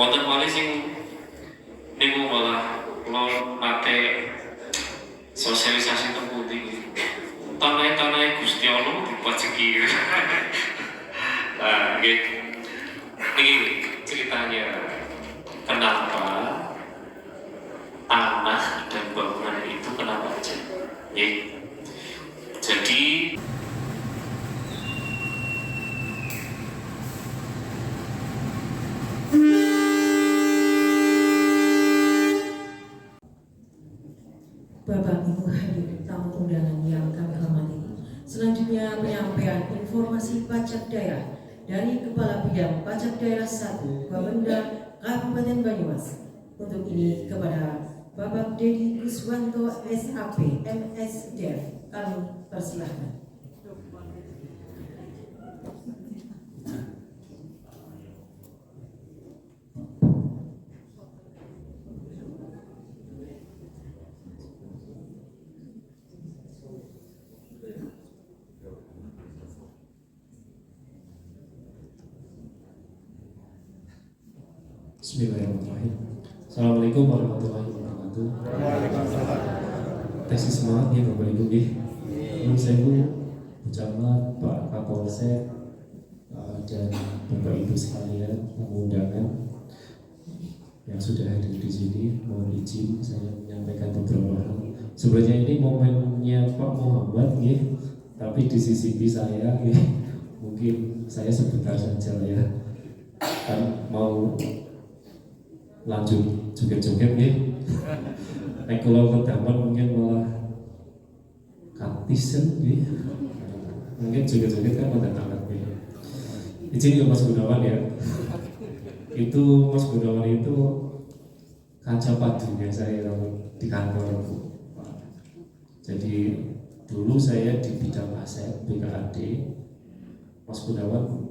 wonten malih sing niku malah kula nate sosialisasi teng pundi tanah Gusti Allah dipajeki. Nah, nggih. Ini ceritanya kenapa tanah dan bangunan itu kenapa aja. Jadi Bapak Ibu hadirin tamu undangan yang kami hormati. Selanjutnya penyampaian informasi pajak daerah dari Kepala Bidang Pajak Daerah 1 Bapenda Kabupaten Banyumas. Untuk ini kepada Bapak Dedi Kuswanto SAP MSDF kami persilahkan. Bismillahirrahmanirrahim. Assalamualaikum warahmatullahi wabarakatuh. Tesis semangat ya Bapak Ibu nih. Menurut saya Bu Camat, Pak Kapolsek dan Bapak Ibu sekalian undangan yang sudah hadir di sini, mohon izin saya menyampaikan beberapa hal. Sebenarnya ini momennya Pak Muhammad ya, tapi di sisi saya ya, mungkin saya sebentar saja ya. Kan mau lanjut joget-joget nih. Nek kalau kedapat mungkin malah katisen nih. Mungkin joget-joget kan pada tangan nih. Izin ya Mas Gunawan ya. Itu Mas Gunawan itu kaca padunya saya di kantor. Jadi dulu saya di bidang aset BKAD. Mas Gunawan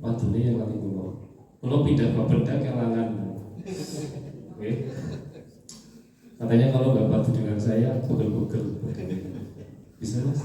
padunya yang kali gue. Kalau pindah Bapenda kelangan. Oke. Katanya kalau nggak patuh dengan saya, pegel-pegel. Bisa Mas?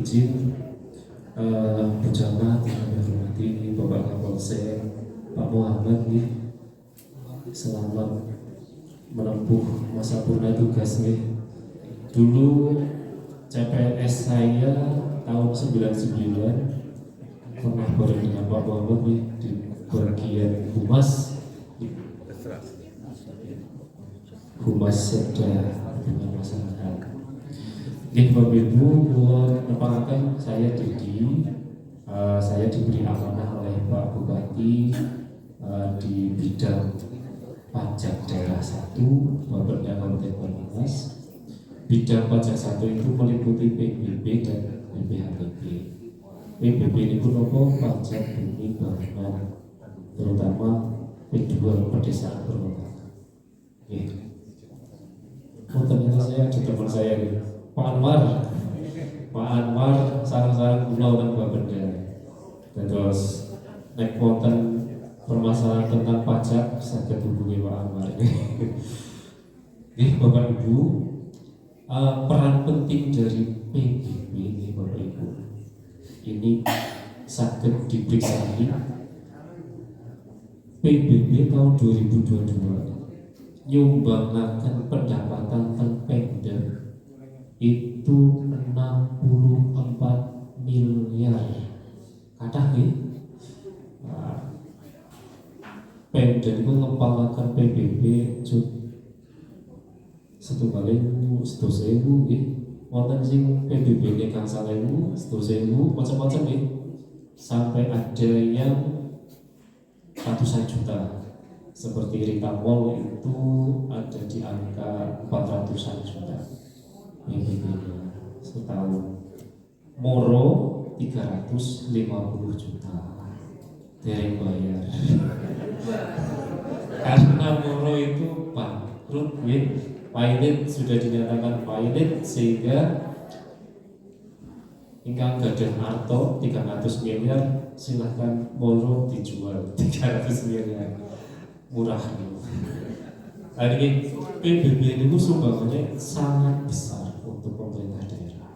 Izin Bu Camat yang kami hormati, Bapak Kapolsek, Pak Muhammad nih, selamat menempuh masa purna tugas nih. Dulu CPNS saya tahun 99 pernah bareng dengan Pak Muhammad nih di bagian Humas Sekda dengan masyarakat. Bapak Ibu, buat nepangkan saya Dedi, saya diberi amanah oleh Pak Bupati di bidang pajak daerah 1 Bapenda Kabupaten Banyumas. Bidang pajak 1 itu meliputi PBB dan BPHTB. PBB ini pun pajak bumi bangunan, terutama P2 pedesaan perkotaan. Ternyata saya ada teman saya nih, Pak Anwar sarang-sarang pulau dan Bapenda. Dan terus nek wonten permasalahan tentang pajak saged hubungi Pak Anwar. Bapak Ibu, peran penting dari PBB ini Bapak Ibu, ini saged diperiksa PBB tahun 2022 nyumbangkan pendapatan teng Pemda itu 64 miliar. Kathah nggih. Pemda itu ngempalaken PBB setunggalin 100.000 nggih. Wonten sing PBB ning kang 1.000, 100.000 macam-macam nggih. Sampai ada yang ratusan juta. Seperti Rita Mall itu ada di angka 400-an juta PBB setahun. Moro 350 juta dereng bayar karena Moro Solo itu bangkrut, ya. Pilot sudah dinyatakan pilot sehingga ingkang gadah arto 300 miliar silahkan moro dijual 300 miliar murah nih. Hari ini PBB ini sumbangannya sangat besar untuk pemerintah daerah.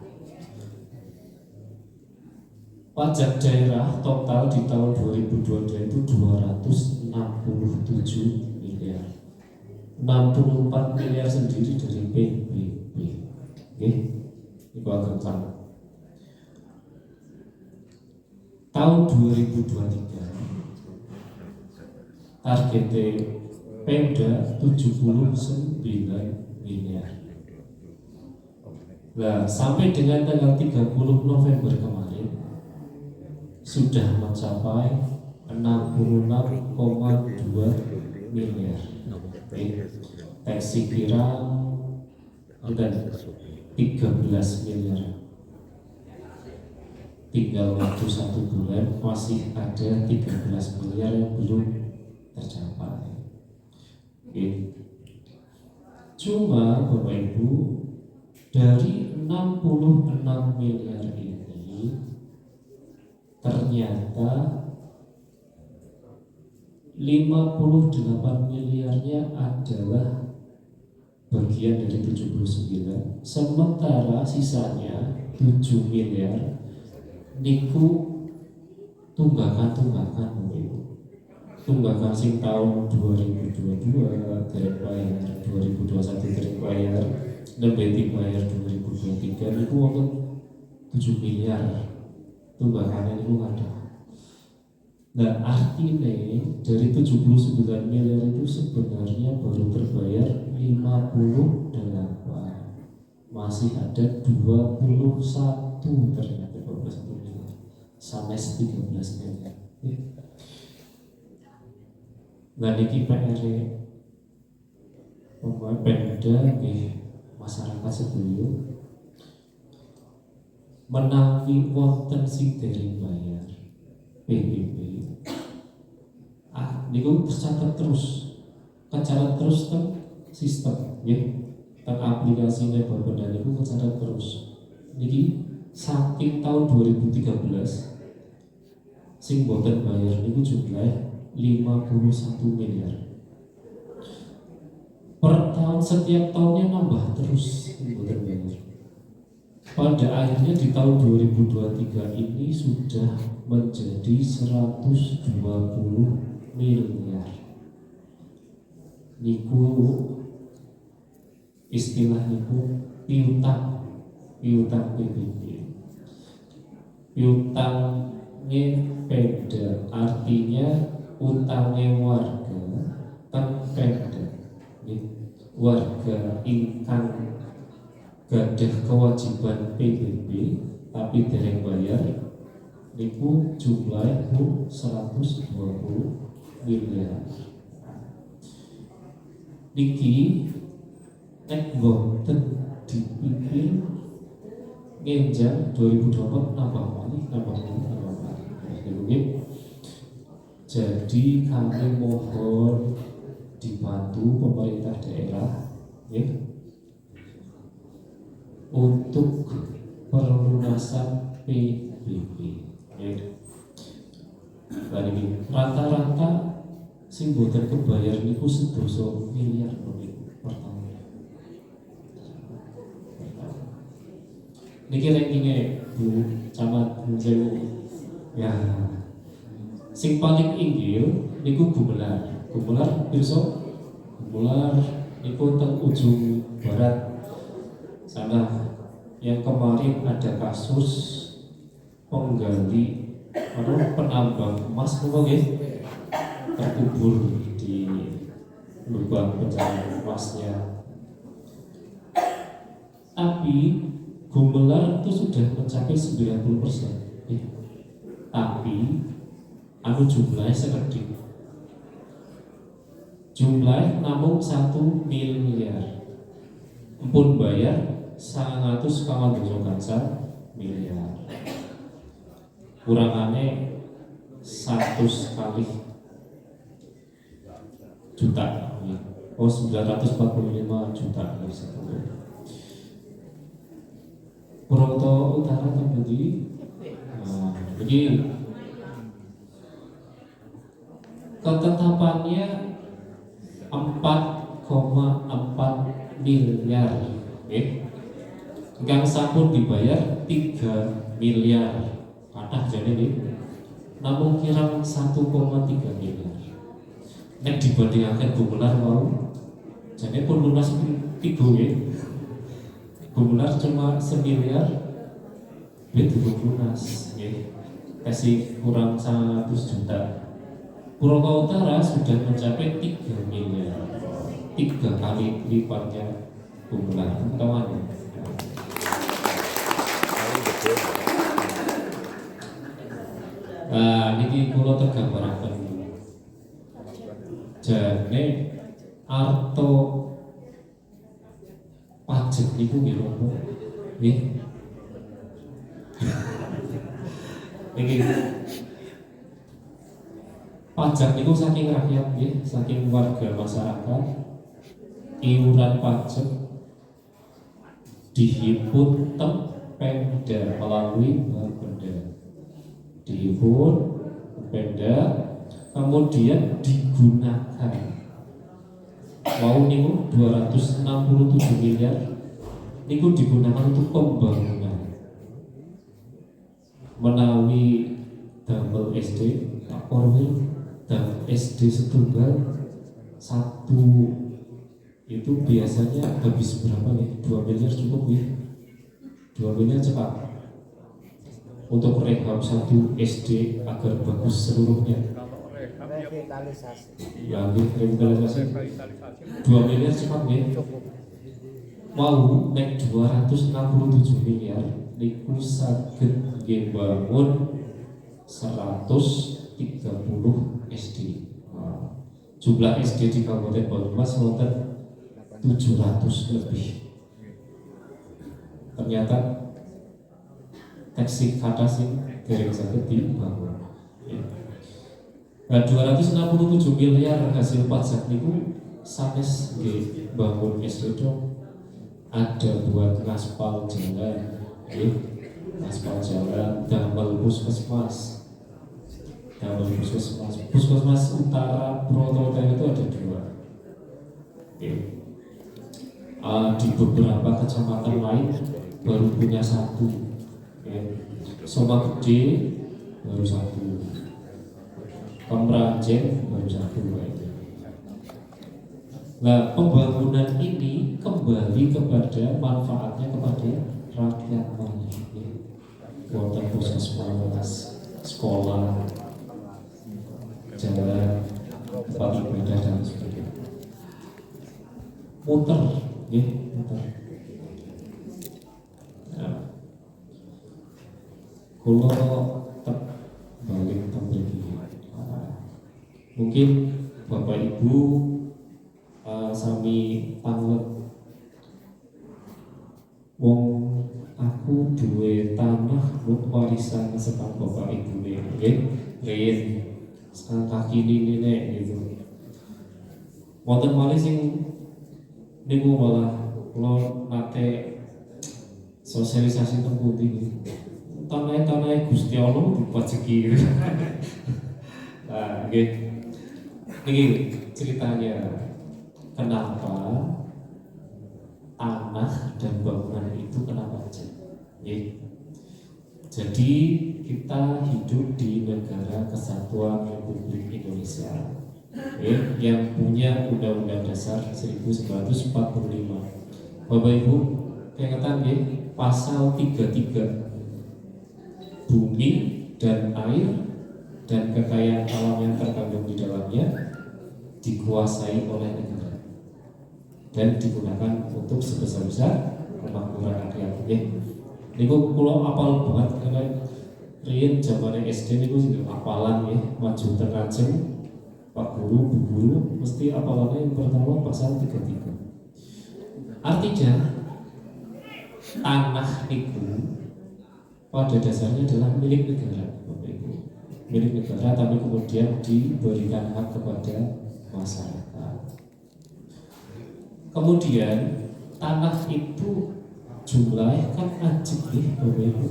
Pajak daerah total di tahun 2022 itu 267 miliar. 64 miliar sendiri dari PBB. Oke, itu agak lama. Tahun 2023 targetnya Pemda 79 miliar. Nah, sampai dengan tanggal 30 November kemarin sudah mencapai 66,2 miliar. Taksi kirang dan 13 miliar. Tinggal waktu 1 bulan masih ada 13 miliar yang belum tercapai. Cuma Bapak Ibu, dari 66 miliar ini ternyata 58 miliarnya adalah bagian dari 79, sementara sisanya 7 miliar niku tunggakan tunggakan sing tahun 2022 derek bayar, 2021 derek bayar, lebih dibayar 2023 niku wonten 7 miliar tunggakannya niku ada. Nah, artinya dari 79 miliar itu sebenarnya baru terbayar 58, masih ada 21 ternyata 21 miliar sampai 13 miliar. Nah, niki PR Pemda masyarakat sedaya menawi wonten sing dereng bayar PBB. Niku tercatat terus, kecatat terus teng sistem, ya, teng aplikasinya Bapeda niku kecatat terus. Niki saking tahun 2013 sing boten bayar niku jumlah 51 miliar. Per tahun, setiap tahunnya nambah terus boten bayar. Pada akhirnya di tahun 2023 ini sudah menjadi 120 miliar. Niku istilah niku piutang PBB. Piutangnya Pemda, artinya utangnya warga teng Pemda. Warga ingkang gadah kewajiban PBB tapi dereng bayar niku jumlah 120 miliar. Niki nek boten dipimpin ngenjang 2024 nambah malih. Jadi kami mohon dibantu pemerintah daerah, ya, untuk pelunasan PBB. Rata-rata sing boten kebayar niku 11 miliar per tahun. Niki rankingnya Bu Camat Sewu. Ya, sing paling inggil niku Gumelar. Gumelar pirsa? Gumelar niku teng ujung barat sana. Yang kemarin ada kasus penggali penambang emas terkubur di lubang pencarian emasnya. Tapi Gumelar itu sudah mencapai 90%. Tapi jumlahnya sedikit. Jumlah namun 1 miliar. Empun bayar 100,2 miliar. Kurangannya 100 kali juta. Oh, 945 juta per setahun. Purwokerto Utara tadi. Nah, begini ketetapannya 4,4 miliar, yang sampun dibayar 3 miliar, kathah jadi nih, namun kirang 1,3 miliar. Nek dibandingkan Bumular mau, jadi pun lunas tiga ya. Bumular cuma 1 miliar, itu lunas, ya. Kasih kurang 100 juta. Purwokerto Utara sudah mencapai 3 miliar, 3 kali lipatnya Bumular. Teman-teman. Nah, ini pulau tergambarkan. Jadi arto pajak niku nggih nopo? Nggih. Niki pajak niku saking rakyat nggih, saking warga masyarakat. Iuran pajak dihimpun teng Pemda melalui Bapenda. Dihimpun Pemda, kemudian digunakan. Mau niku 267 miliar niku digunakan untuk pembangunan menawi damel SD Pak Korwil dan SD setunggal satu itu biasanya habis berapa nih? 2 miliar cukup ya? 2 miliar cepat untuk rehab satu SD agar bagus seluruhnya. Ya, revitalisasi 2 miliar cepat ya. Mau naik 267 miliar niku saged ngebangun 130 SD. Jumlah SD di Kabupaten Banyumas wonten 700 lebih. Ternyata taksi kata sih dereng saged dibangun. Nah, 267 miliar hasil pajak niku sanes nggih bangun SD dong. Ada buat ngaspal jalan, aspal jalan, damel puskesmas. Damel puskesmas. Puskesmas Utara Purwokerto itu ada 2. Di beberapa kecamatan lain baru punya 1. Soma Gede baru 1. Kemranjen baru 1. Nah, pembangunan ini kembali kepada manfaatnya kepada rakyat banyak. Wonten puskesmas, sekolah, jalan, tempat ibadah dan sebagainya. Muter, muter. Nah, kalau tetap balik begini, mungkin Bapak Ibu sami tanget wong aku duwe tanah buat warisan sepang Bapak Ibu nggih riyen sekarang kaki ini gitu. Wonten malih sing niku malah kula nate sosialisasi teng pundi tanah Gusti Allah dipajeki. Nah, nggih. Niki ceritanya kenapa tanah dan bangunan itu kenapa aja. Jadi kita hidup di negara kesatuan Republik Indonesia yang punya Undang-Undang Dasar 1945. Bapak Ibu, keingetan pasal 33 bumi dan air dan kekayaan alam yang terkandung di dalamnya dikuasai oleh negara dan digunakan untuk sebesar-besar kemakmuran rakyat. Niku kula apal banget karena riyen zamane SD niku sing apalan maju terajeng Pak Guru, Bu Guru mesti apalannya yang pertama pasal 33. Artinya tanah niku pada dasarnya adalah milik negara, Bapak Ibu. Milik negara tapi kemudian diberikan hak kepada masyarakat. Kemudian tanah itu jumlahnya kan ajib nih, Bapak Ibu.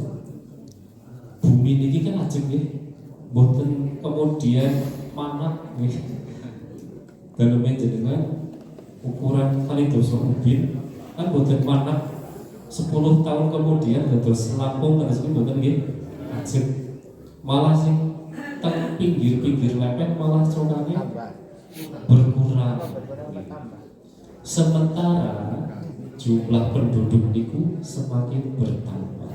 Bumi ini kan ajib nih, boten kemudian manak nih. Dalamnya jenengan ukuran kali dosa ubin kan boten manak 10 tahun kemudian terus Lampung terus ini boten nih ajib. Malah sih teng pinggir-pinggir lepek malah cokannya berkurang. Sementara jumlah penduduk niku semakin bertambah.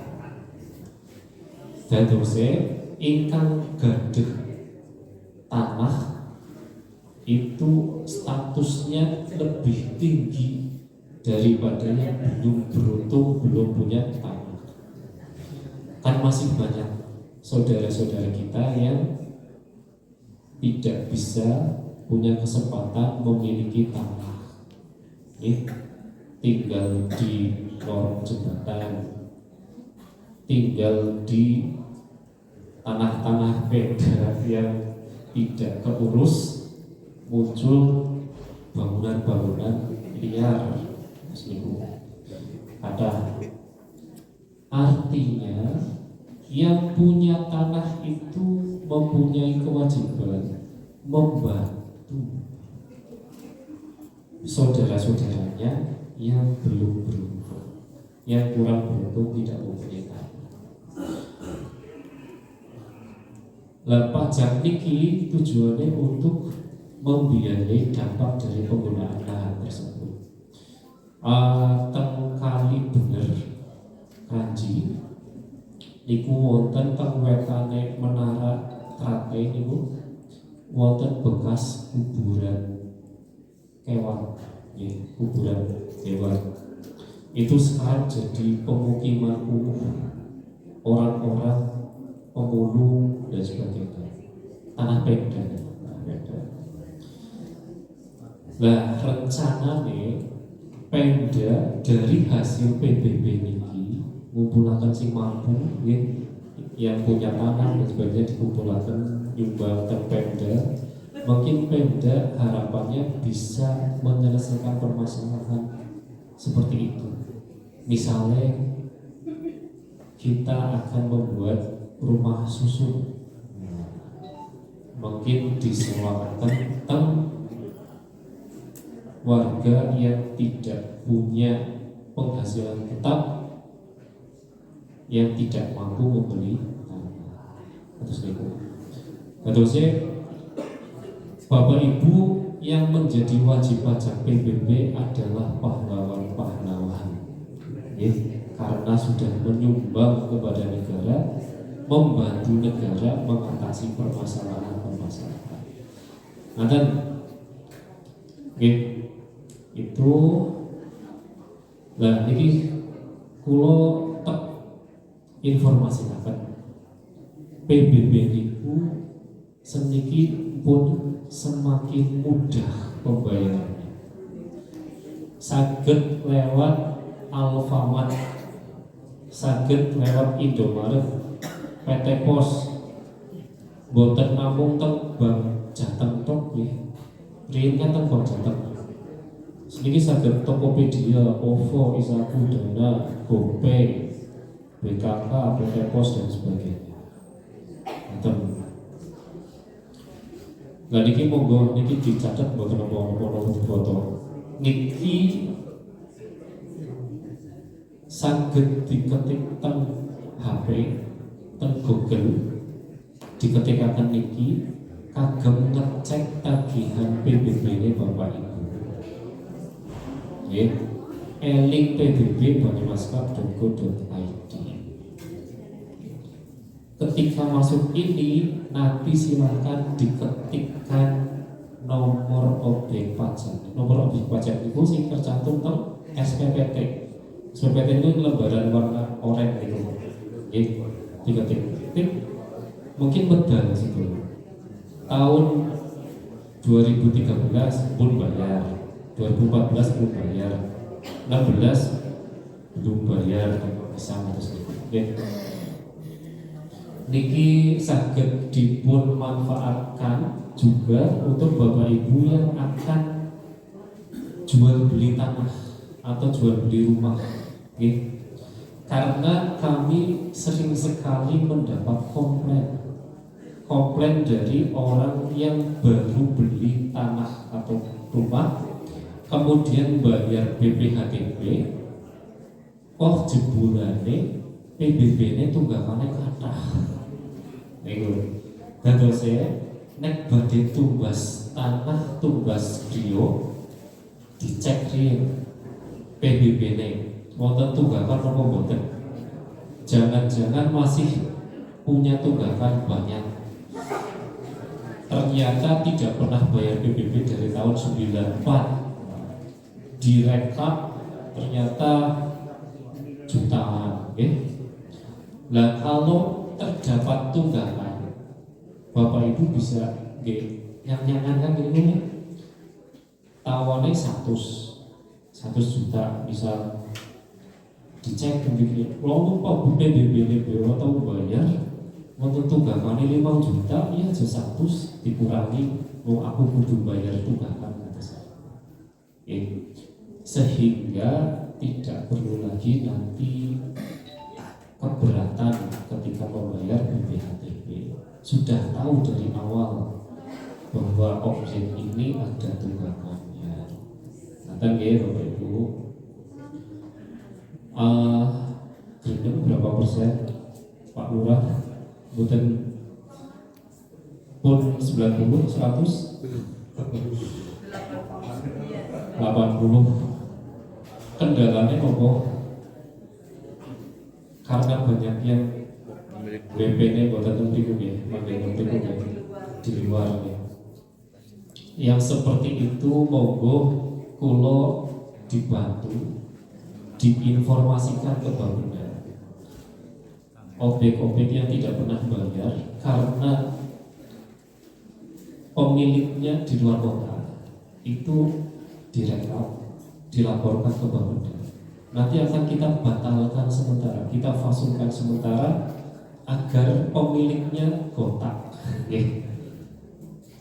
Dadose ingkang gadhah tanah itu statusnya lebih tinggi daripada yang belum beruntung, belum punya tanah. Kan masih banyak saudara-saudara kita yang tidak bisa punya kesempatan memiliki tanah. Tinggal di lorong jembatan, tinggal di tanah-tanah beda yang tidak keurus, muncul bangunan-bangunan liar. Ada artinya yang punya tanah itu mempunyai kewajiban membantu saudara-saudaranya yang belum beruntung, yang kurang beruntung tidak mempunyai tanah. Lah pajak niki tujuannya untuk membiayai dampak dari penggunaan lahan tersebut. Teng kali bener Kranji niku wonten teng wetane menara Trate niku wonten bekas kuburan kewan, kuburan hewan. Itu sekarang jadi pemukiman umum orang-orang pemulung dan sebagainya. Tanah Pemda. Nah, rencana nih Pemda dari hasil PBB niki ngumpulaken sing mampu yang punya tanah dan sebagainya dikumpulaken nyumbang teng Pemda. Mungkin Pemda harapannya bisa menyelesaikan permasalahan seperti itu. Misalnya kita akan membuat rumah susun, mungkin disewakan tentang warga yang tidak punya penghasilan tetap, yang tidak mampu membeli tanah. Terusnya Bapak Ibu yang menjadi wajib pajak PBB adalah pahlawan-pahlawan, karena sudah menyumbang kepada negara, membantu negara mengatasi permasalahan-permasalahan. Nah, dan itu, nah ini kulo tak informasi akan PBB itu seniki pun semakin mudah pembayarannya. Saged lewat Alfamart, saged lewat Indomaret, PT Pos, boten namung teng Bank Jateng tok nggih. Riyen kan teng Bank Jateng. Seniki saged Tokopedia, OVO, Isaku, Dana, GoPay, BKK, PT Pos dan sebagainya. Nah niki monggo niki dicatat mboten apa-apa difoto. Niki saged diketik teng HP, teng Google, diketikaken niki kagem ngecek tagihan PBB ini Bapak Ibu. Nggih. Link PBB banyumaskap.go.id. Ketika masuk ini nanti silakan diketikkan nomor objek pajak. Nomor objek pajak itu sing tercantum teng SPPT. SPPT itu lembaran warna oranye itu. Diketik. Mungkin medal situ. Tahun 2013 pun bayar, 2014 pun bayar, 16 belum bayar sama terus. Niki saged dipun manfaatkan juga untuk Bapak Ibu yang akan jual beli tanah atau jual beli rumah. Oke. Karena kami sering sekali mendapat komplain dari orang yang baru beli tanah atau rumah, kemudian bayar BPHTB, oh jebulane PBB-ne tunggakannya kathah. Niku. Dados nek badhe tumbas tanah, tumbas griya, dicek riyen PBB-ne wonten tunggakan apa mboten. Jangan-jangan masih punya tunggakan banyak. Ternyata tidak pernah bayar PBB dari tahun 94. Direkap ternyata jutaan, okay? Nah kalau terdapat tunggakan, Bapak Ibu bisa yang kan ini tawane 100 juta misal, dicek begini, kalau Pak PBB atau bayar untuk tunggakan 5 juta, ya aja 100 dikurangi, mau aku kudu bayar tunggakan kata saya. Sehingga tidak perlu lagi nanti keberatan ketika membayar BPHTB. Sudah tahu dari awal bahwa objek ini ada tunggakannya. Nanti ya Bapak Ibu, Gendeng berapa persen Pak Lurah? Bukan pun 90, 100, 80. Kendalanya apa? Karena banyak yang BP-nya buat tentu ya, di luar ya. Yang seperti itu monggo kulo dibantu, diinformasikan ke Bapeda. Objek-objek yang tidak pernah bayar karena pemiliknya di luar kota itu direkap, dilaporkan ke Bapeda. Nanti akan kita batalkan sementara, kita fasulkan sementara agar pemiliknya kotak.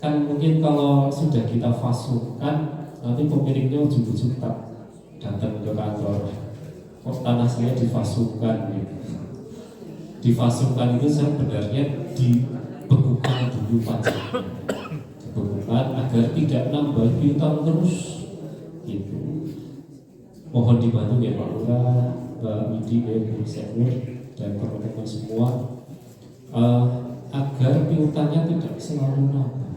Kan mungkin kalau sudah kita fasulkan, nanti pemiliknya ujung-ujung datang ke kantor, kok tanah saya difasulkan gitu. Difasulkan itu sebenarnya dibekukan dulu pajaknya, dibekukan agar tidak nambah piutang terus gitu. Mohon dibantu ya Pak Lurah, Mbak Widi, Bu Sefur dan teman-teman semua agar piutangnya tidak selalu nambah.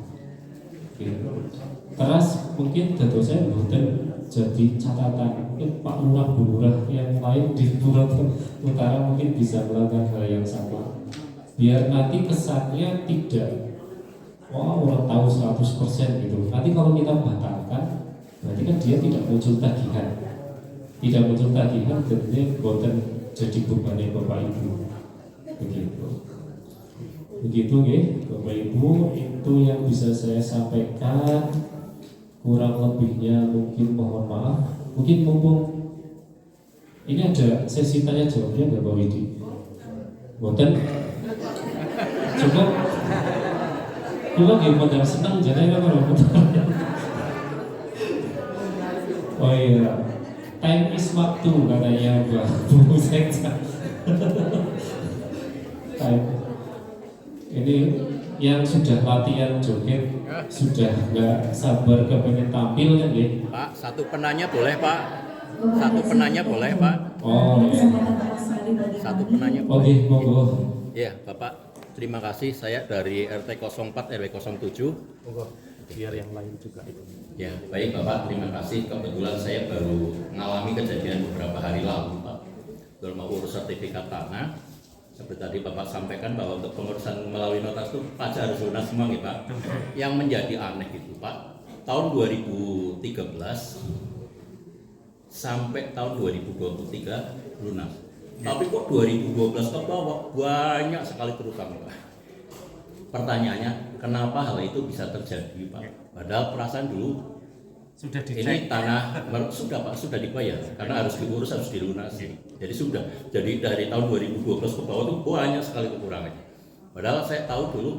Terus mungkin tentu saya bukan jadi catatan, mungkin Pak Lurah, Bu Lurah yang lain di Sumatera Utara mungkin bisa melakukan hal yang sama, biar nanti kesannya tidak wah orang tahu 100% gitu. Nanti kalau kita batalkan, berarti kan dia tidak muncul tagihan, jadi bukan jadi beban Bapak Ibu, begitu ya Bapak Ibu. Itu yang bisa saya sampaikan. Kurang lebihnya mungkin mohon maaf. Mungkin mumpung ini ada sesi tanya jawabnya nggak Pak Widi? Boten? Cukup? Cukup ya, modal senang jadi apa Pak? Oh iya, time is waktu katanya Mbak Bu Seksa. Time. Ini yang sudah latihan joget sudah nggak sabar kepengen tampil kan ya? Pak, satu penanya boleh Pak? Satu penanya boleh Pak? Oh ya. Satu penanya. Oke, monggo. Ya Bapak, terima kasih. Saya dari RT 04 RW 07. Monggo. Biar yang lain juga itu. Ya baik Bapak, terima kasih. Kebetulan saya baru mengalami kejadian beberapa hari lalu Pak. Baru mau urus sertifikat tanah. Seperti tadi Bapak sampaikan bahwa untuk pengurusan melalui notas itu pajak harus lunas semua ya Pak. Yang menjadi aneh itu Pak, tahun 2013 sampai tahun 2023 lunas. Tapi kok 2012 ke bawah banyak sekali terutang Pak. Pertanyaannya, kenapa hal itu bisa terjadi Pak? Padahal perasaan dulu sudah dicek. Ini tanah sudah Pak, sudah dibayar karena harus diurus, harus dilunasi. Jadi sudah. Jadi dari tahun 2012 ke bawah itu banyak sekali kekurangannya. Padahal saya tahu dulu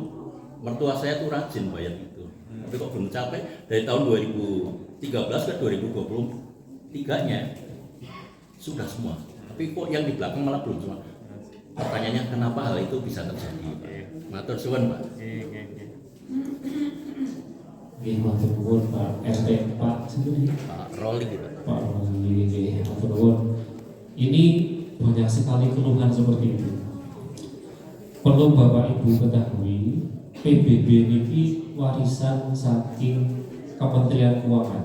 mertua saya tuh rajin bayar itu. Tapi kok belum capek dari tahun 2013 ke 2023-nya sudah semua. Tapi kok yang di belakang malah belum semua. Pertanyaannya kenapa hal itu bisa terjadi? Matur suwun, Pak. Nggih, matur nuwun Pak RT Pak sebenarnya. Pak Roli gitu. Pak Roli, nggih, matur nuwun. Ini banyak sekali keluhan seperti itu. Perlu Bapak Ibu ketahui, PBB ini warisan saking Kementerian Keuangan.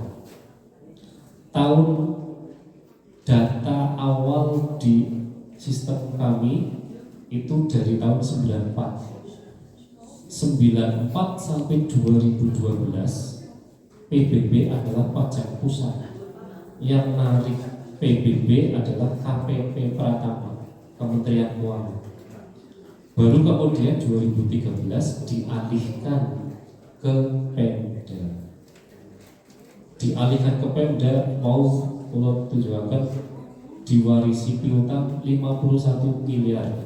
Tahun data awal di sistem kami itu dari tahun 94 sampai 2012 PBB adalah pajak pusat, yang narik PBB adalah KPP Pratama, Kementerian Keuangan. Baru kemudian 2013 dialihkan ke Pemda. Dialihkan ke Pemda mau kalau tujuankan diwarisi piutang 51 miliar.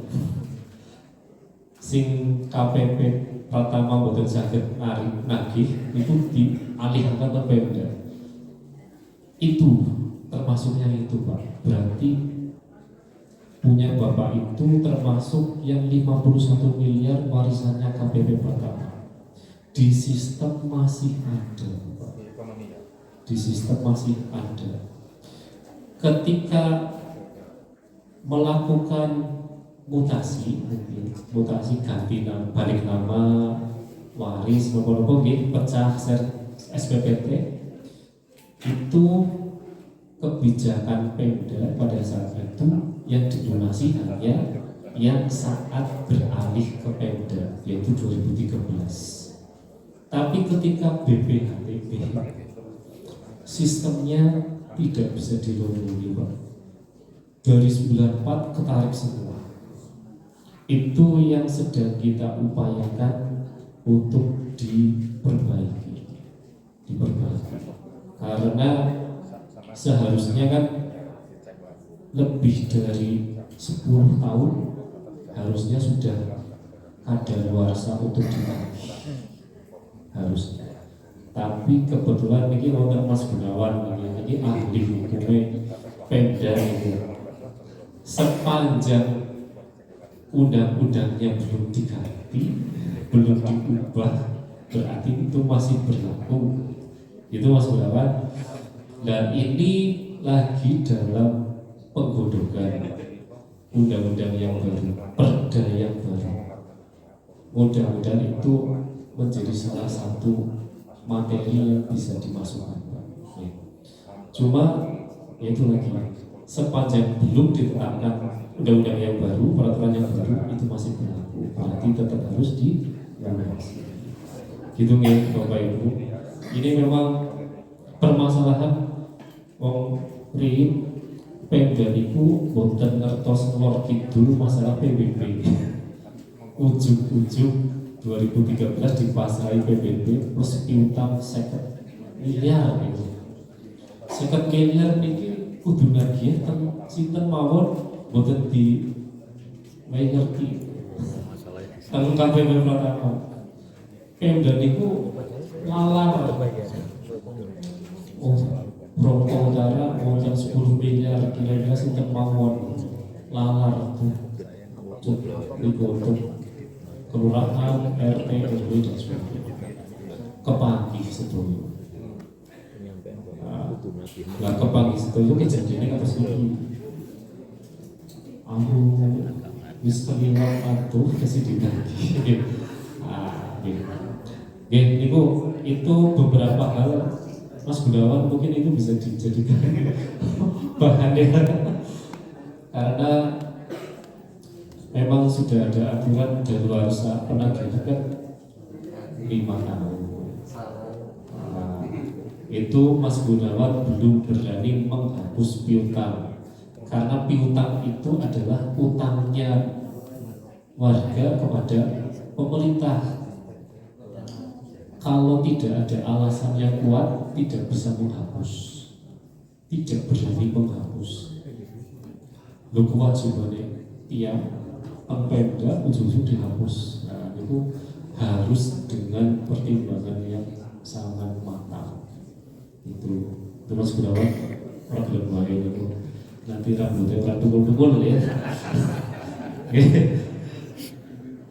Sing KPP Pratama boten saged nagih itu dialihkan ke Pemda. Itu termasuknya itu Pak. Berarti punya Bapak itu termasuk yang 51 miliar warisannya KPP Pratama. Di sistem masih ada Pak. Di sistem masih ada. Ketika melakukan mutasi ganti nama, balik nama, waris, nopo-nopo pecah SPPT, itu kebijakan Pemda pada saat itu yang dilunasi hanya yang saat beralih ke Pemda, yaitu 2013. Tapi ketika BPHTB sistemnya tidak bisa dilunasi Pak. Dari 94 ketarik semua. Itu yang sedang kita upayakan untuk diperbaiki. Karena seharusnya kan lebih dari 10 tahun harusnya sudah kadaluarsa untuk ditagih. Harusnya. Tapi kebetulan ini wonten Mas Gunawan ini ahli hukumnya Pemda ini. Sepanjang undang-undangnya belum diganti, belum diubah, berarti itu masih berlaku. Itu Mas Gunawan. Dan ini lagi dalam penggodokan undang-undang yang baru, perda yang baru. Mudah-mudahan itu menjadi salah satu materi yang bisa dimasukkan. Ya. Cuma itu lagi sepanjang belum ditetapkan undang-undang yang baru, peraturan yang baru itu masih berlaku. Berarti tetap harus diawasi. Gitu ya Bapak Ibu. Ini memang permasalahan wong ri Pemda niku boten ngertos ngelor kidul masalah PBB. Ujung-ujung 2013 dipasrai PBB plus piutang 50 miliar itu. 50 miliar niki kudu nagih ten sinten mawon boten di ngerti. Tanggung KPP Pratama. Pemda niku lalar. Oh, Bromo Utara wonten 10 miliar kira-kira sinten mawon lalar tuh digodhog kelurahan, RT, RW dan sebagainya. Kepanggih sedulur. Nah, kepanggih sedulur kejadiannya atas ini. Aku wis keliwat atuh kesidingan. Itu beberapa hal Mas Gunawan mungkin itu bisa dijadikan bahan ya. Karena memang sudah ada aturan daluarsa penagihan kan 5 tahun. Nah, itu Mas Gunawan belum berani menghapus piutang karena piutang itu adalah utangnya warga kepada pemerintah. Kalau tidak ada alasan yang kuat, tidak bisa menghapus, tidak berani menghapus. Lu kewajibannya tiap Pemda ujung-ujung dihapus. Nah, itu harus dengan pertimbangan yang sangat matang. itu Mas Gunawan problem lain itu nanti rambutnya orang tukul-tukul ya.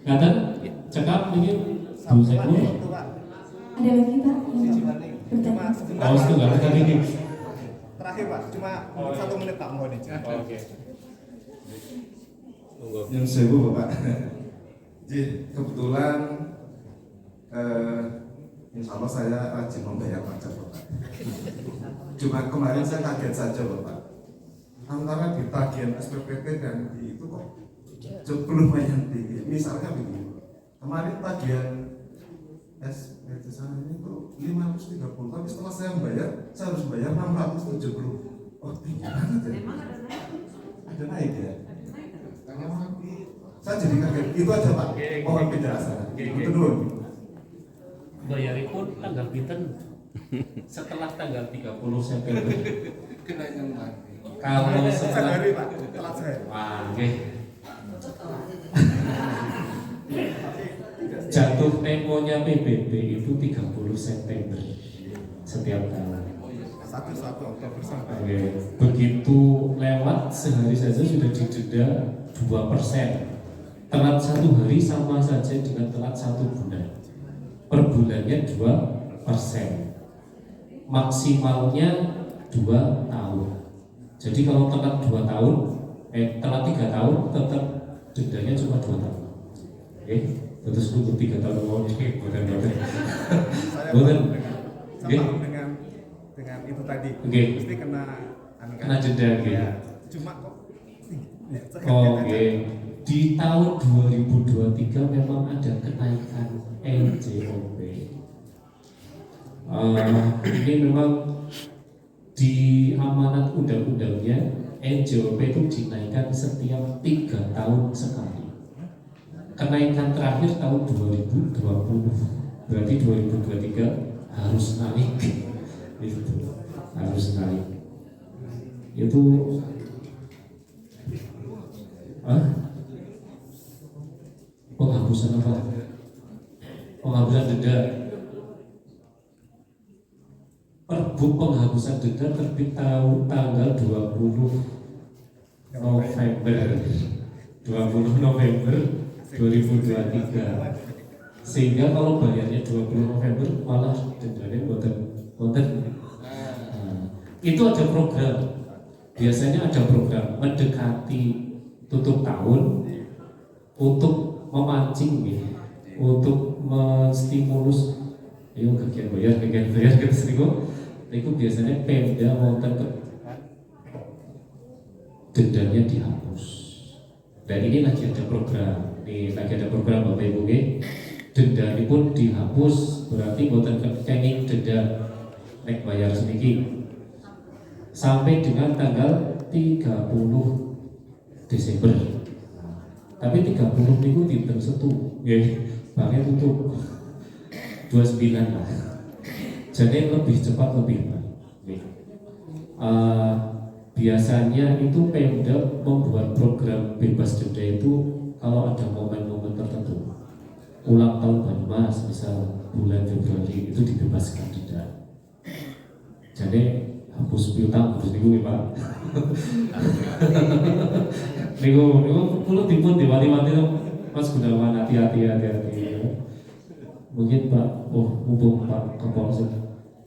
Kata cekap ini Bu Sekul. Ada lagi Pak yang bertanya? Oh, setengah tadi ini. Terakhir Pak, cuma 1 menit Pak mohon izin. Oke. Yang sewu Bapak. Jadi kebetulan insya Allah saya rajin membayar pajak Bapak. Cuma kemarin saya kaget saja Bapak. Antara di tagihan SPPT dan di itu kok lumayan tinggi. Misalnya begini, kemarin tagihan SPPT saya ini tuh 530, tapi setelah saya membayar, saya harus bayar 670. Oh tinggi banget ya. Ada naik ya. Saya jadi kaget. Itu aja Pak. Mohon penjelasan. Itu dulu. Bayaripun tanggal pinten setelah tanggal 30 September. Kalau setelah Sehari Pak, telat saya. wah, oke. Jatuh temponya PBB itu 30 September setiap tahun. 1 Oktober sampai. Oke. Begitu lewat sehari saja sudah didenda 2%. Telat 1 hari sama saja dengan telat 1 bulan. Per bulannya 2%. Maksimalnya 2 tahun. Jadi kalau telat 2 tahun, telat 3 tahun, tetap dendanya cuma 2 tahun. Oke, terus nunggu 3 tahun mau ini, bukan. Saya Bukan. paham dengan itu tadi. Oke. Mesti kena Kena jeda, gitu. Ya, cuma kok ya, saya Oke, kaget aja. di tahun 2023 memang ada kenaikan NJOP. Ini memang di amanat undang-undangnya NJOP itu dinaikkan setiap 3 tahun sekali. Kenaikan terakhir tahun 2020, berarti 2023 harus naik. Itu harus naik. Itu penghapusan apa? Penghapusan denda. Perbu penghapusan denda terbit tanggal 20 November 2023. Sehingga kalau bayarnya 20 November malah dendanya boten. Itu ada program. Biasanya ada program mendekati tutup tahun untuk memancing nih, untuk menstimulus ayo kegiatan bayar gitu sering. Itu biasanya Pemda wonten dendanya dihapus. Dan ini lagi ada program, Bapak Ibu denda ini pun dihapus, berarti wonten kenging denda nek bayar sedikit sampai dengan tanggal 30 Desember. Tapi 30 minggu dinten setu, banknya tutup 29 lah. Jadi lebih cepat lebih baik. Biasanya itu Pemda membuat program bebas denda itu kalau ada momen-momen tertentu. Ulang tahun Banyumas misal bulan Februari itu dibebaskan denda. Jadi hapus piutang harus niku Pak. Niku kulo dipun diwati-wati Mas Gunawan hati-hati. Mungkin Pak, mumpung Pak Kapolsek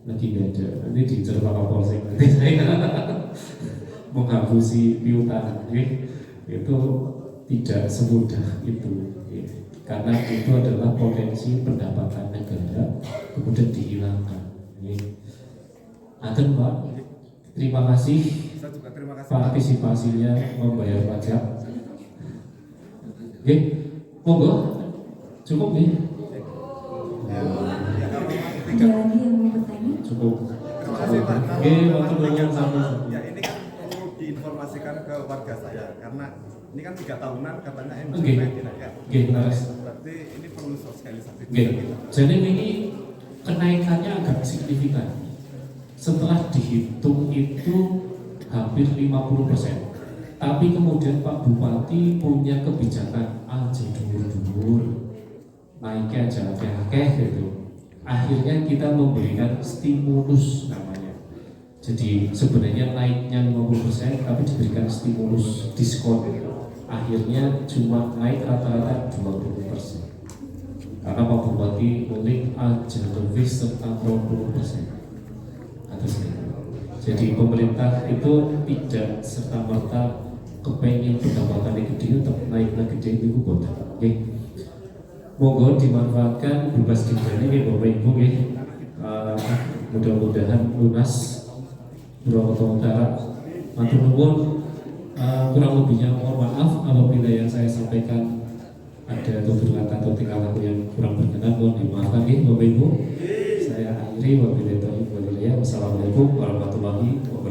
lagi nggak ada, nanti dicer Pak Kapolsek nanti saya menghapusi piutang, itu tidak semudah itu, karena itu adalah potensi pendapatan negara kemudian dihilangkan. Aten Pak, terima kasih partisipasinya membayar pajak. Monggo cukup nih. Ada lagi yang mau bertanya? Cukup. Terima kasih Pak. Waktu dulu sama. Ya ini kan perlu diinformasikan ke warga saya karena ini kan 3 tahunan katanya NJOP dinaikkan. Benar. Berarti ini perlu sosialisasi. Jadi ini kenaikannya agak signifikan. Setelah dihitung itu hampir 50%. Tapi kemudian Pak Bupati punya kebijakan aja dulu naiknya aja akeh gitu. Akhirnya kita memberikan stimulus namanya. Jadi sebenarnya naiknya 50% tapi diberikan stimulus diskon, akhirnya cuma naik rata-rata 20%. Karena Pak Bupati unik aja lebih serta 20% atas itu. Jadi pemerintah itu tidak serta merta kepengen pendapatan gede untuk naik gede itu buat. Oke, monggo dimanfaatkan bebas gimana ya Bapak Ibu ya. Mudah-mudahan lunas. Purwokerto Utara, matur nuwun. Kurang lebihnya mohon maaf apabila yang saya sampaikan ada tutur kata atau tingkah laku yang kurang berkenan, mohon dimaafkan ya Bapak Ibu. Saya akhiri wabillahi taufiq wal hidayah. Wassalamualaikum warahmatullahi wabarakatuh.